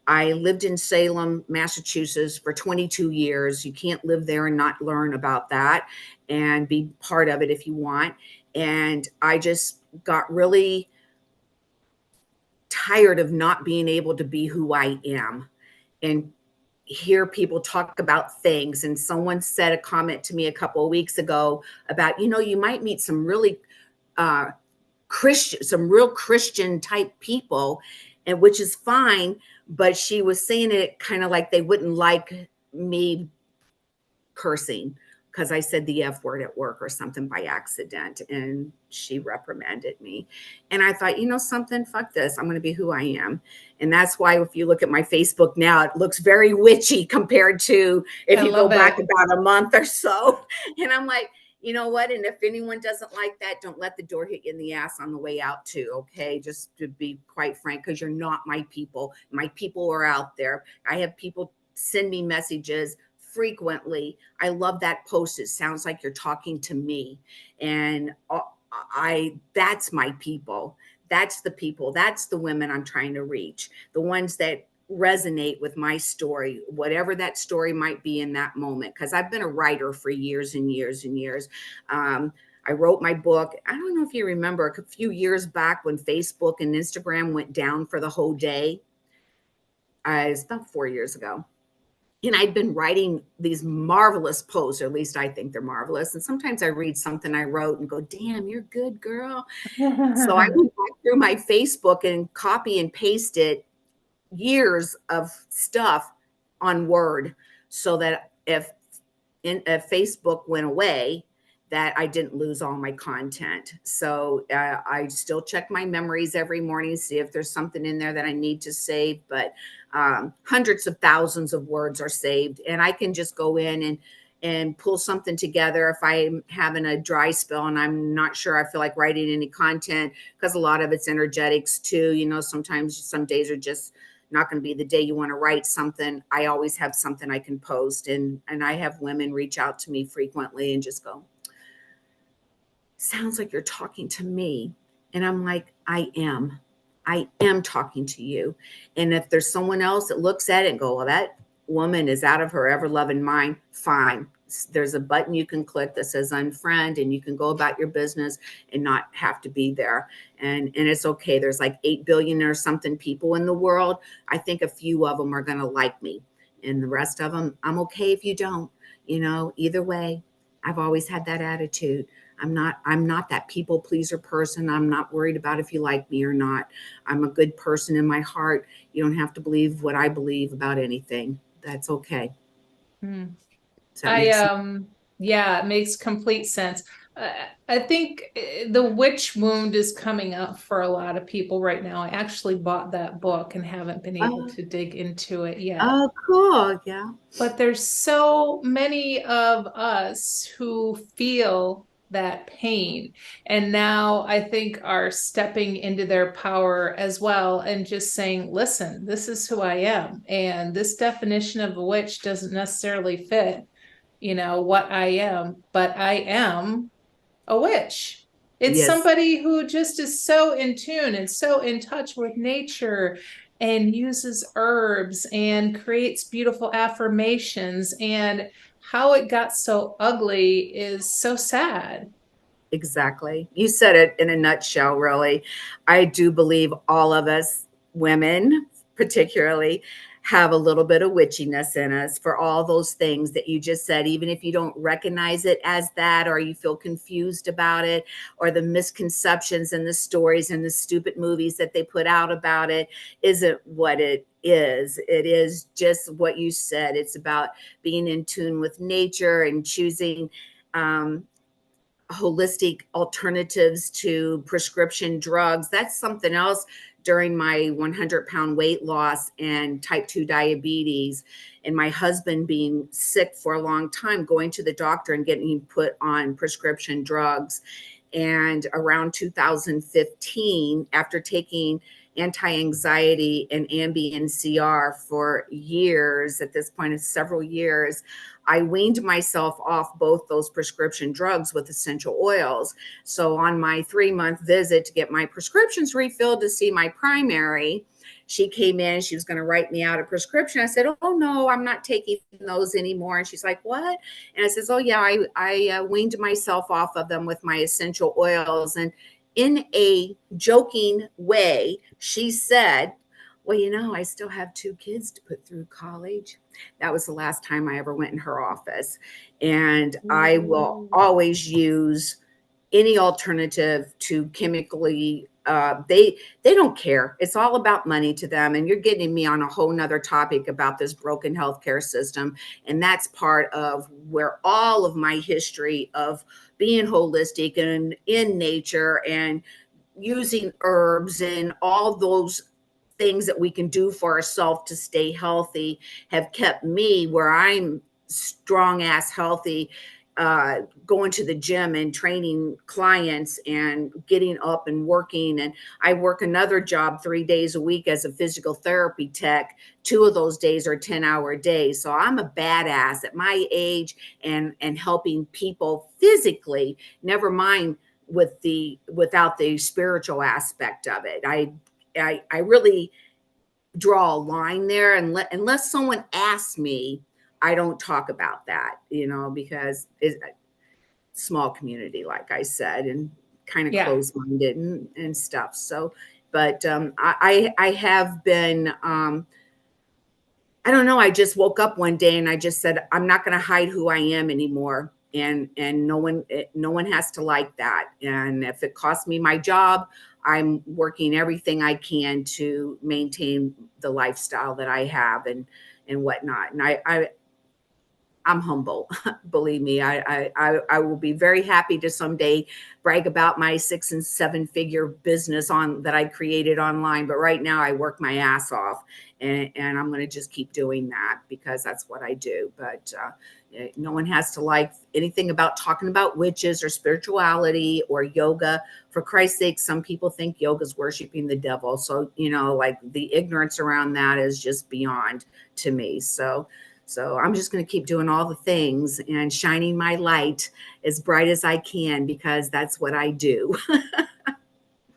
I lived in Salem, Massachusetts for 22 years. You can't live there and not learn about that and be part of it if you want. And I just got really tired of not being able to be who I am and hear people talk about things. And someone said a comment to me a couple of weeks ago about, you might meet some really some real Christian type people, and which is fine. But she was saying it kind of like they wouldn't like me cursing because I said the F word at work or something by accident, and she reprimanded me. And I thought, something, fuck this. I'm going to be who I am. And that's why if you look at my Facebook now, it looks very witchy compared to if you go back about a month or so. And I'm like, you know what? And if anyone doesn't like that, don't let the door hit you in the ass on the way out too. Okay. Just to be quite frank, because you're not my people. My people are out there. I have people send me messages frequently. I love that post. It sounds like you're talking to me. And that's my people. That's the people. That's the women I'm trying to reach. The ones that resonate with my story, whatever that story might be in that moment. Because I've been a writer for years and years and years. I wrote my book. I don't know if you remember a few years back when Facebook and Instagram went down for the whole day. It's about 4 years ago. And I'd been writing these marvelous posts, or at least I think they're marvelous. And sometimes I read something I wrote and go, damn, you're good, girl. So I went back through my Facebook and copy and pasted years of stuff on Word, so that if Facebook went away, that I didn't lose all my content. So I still check my memories every morning, see if there's something in there that I need to save. But hundreds of thousands of words are saved, and I can just go in and pull something together if I'm having a dry spell and I'm not sure I feel like writing any content, because a lot of it's energetics too. Sometimes some days are just not going to be the day you want to write something. I always have something I can post, and I have women reach out to me frequently and just go, sounds like you're talking to me. And I'm like, I am talking to you. And if there's someone else that looks at it and go, well, that woman is out of her ever loving mind, fine. There's a button you can click that says unfriend, and you can go about your business and not have to be there. And it's okay. There's like 8 billion or something people in the world. I think a few of them are going to like me, and the rest of them, I'm okay if you don't. Either way, I've always had that attitude. I'm not that people pleaser person. I'm not worried about if you like me or not. I'm a good person in my heart. You don't have to believe what I believe about anything. That's okay. Yeah, it makes complete sense. I think the witch wound is coming up for a lot of people right now. I actually bought that book and haven't been able Oh, to dig into it yet. oh, cool. Yeah. But there's so many of us who feel that pain and now I think are stepping into their power as well and just saying, listen, this is who I am. And this definition of a witch doesn't necessarily fit, what I am, but I am a witch. It's Yes. somebody who just is so in tune and so in touch with nature and uses herbs and creates beautiful affirmations. And how it got so ugly is so sad. Exactly. You said it in a nutshell, really. I do believe all of us women, particularly, have a little bit of witchiness in us for all those things that you just said, even if you don't recognize it as that, or you feel confused about it, or the misconceptions and the stories and the stupid movies that they put out about it isn't what it is. It is just what you said. It's about being in tune with nature and choosing um, holistic alternatives to prescription drugs. That's something else during my 100-pound weight loss and type 2 diabetes, and my husband being sick for a long time, going to the doctor and getting put on prescription drugs. And around 2015, after taking anti-anxiety and Ambien CR for years, at this point, it's several years, I weaned myself off both those prescription drugs with essential oils. So on my 3-month visit to get my prescriptions refilled to see my primary, she came in, she was going to write me out a prescription. I said, oh no, I'm not taking those anymore. And she's like, what? And I says, oh yeah, I weaned myself off of them with my essential oils. And in a joking way, she said, well, I still have 2 kids to put through college. That was the last time I ever went in her office. And I will always use any alternative to chemically they don't care. It's all about money to them. And you're getting me on a whole nother topic about this broken healthcare system. And that's part of where all of my history of being holistic and in nature and using herbs and all those things that we can do for ourselves to stay healthy have kept me where I'm strong ass healthy, going to the gym and training clients and getting up and working. And I work another job 3 days a week as a physical therapy tech. 2 of those days are 10-hour days. So I'm a badass at my age and helping people physically, never mind without the spiritual aspect of it. I really draw a line there, and unless someone asks me, I don't talk about that, because it's a small community, like I said, and kind of Yeah. closed-minded and stuff. So, but I have been I don't know. I just woke up one day and I just said, I'm not going to hide who I am anymore. And no one has to like that. And if it costs me my job, I'm working everything I can to maintain the lifestyle that I have and whatnot. And I'm humble. Believe me, I will be very happy to someday brag about my 6 and 7 figure business on that I created online. But right now I work my ass off, and I'm going to just keep doing that because that's what I do. But no one has to like anything about talking about witches or spirituality or yoga. For Christ's sake, some people think yoga is worshiping the devil. So, like the ignorance around that is just beyond to me. So I'm just going to keep doing all the things and shining my light as bright as I can because that's what I do.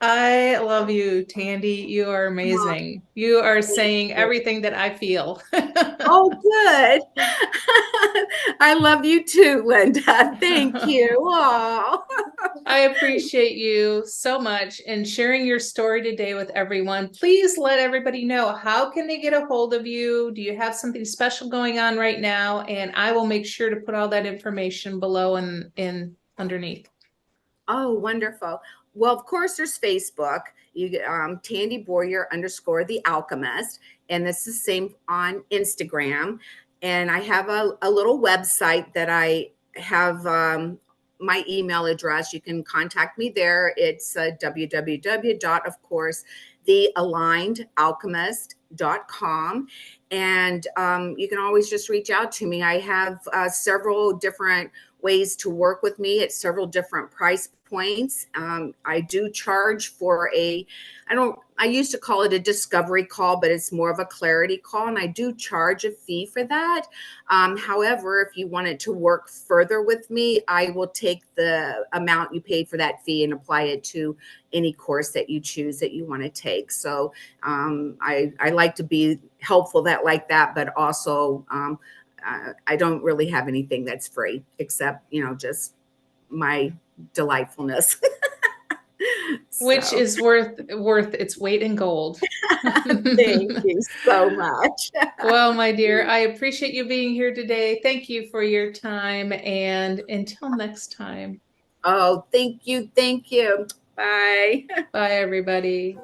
I love you, Tandy. You are Oh, amazing. You are thank saying you. everything that I feel. Oh, good. I love you too, Linda. Thank you. Oh. I appreciate you so much and sharing your story today with everyone. Please let everybody know, how can they get a hold of you? Do you have something special going on right now? And I will make sure to put all that information below and in underneath. Oh, wonderful. Well, of course, there's Facebook. You get Tandy Bowyer _ the alchemist, and this is the same on Instagram. And I have a little website that I have my email address. You can contact me there. It's www. Of course, thealignedalchemist.com. And you can always just reach out to me. I have several different ways to work with me at several different price points. I do charge for I used to call it a discovery call, but it's more of a clarity call. And I do charge a fee for that. However, if you wanted to work further with me, I will take the amount you paid for that fee and apply it to any course that you choose that you want to take. So I like to be helpful like that, but also I don't really have anything that's free except, just my delightfulness. Which So is worth its weight in gold. thank you so much. Well, my dear, I appreciate you being here today. Thank you for your time, and until next time. Oh, thank you. Thank you. Bye. Bye, everybody.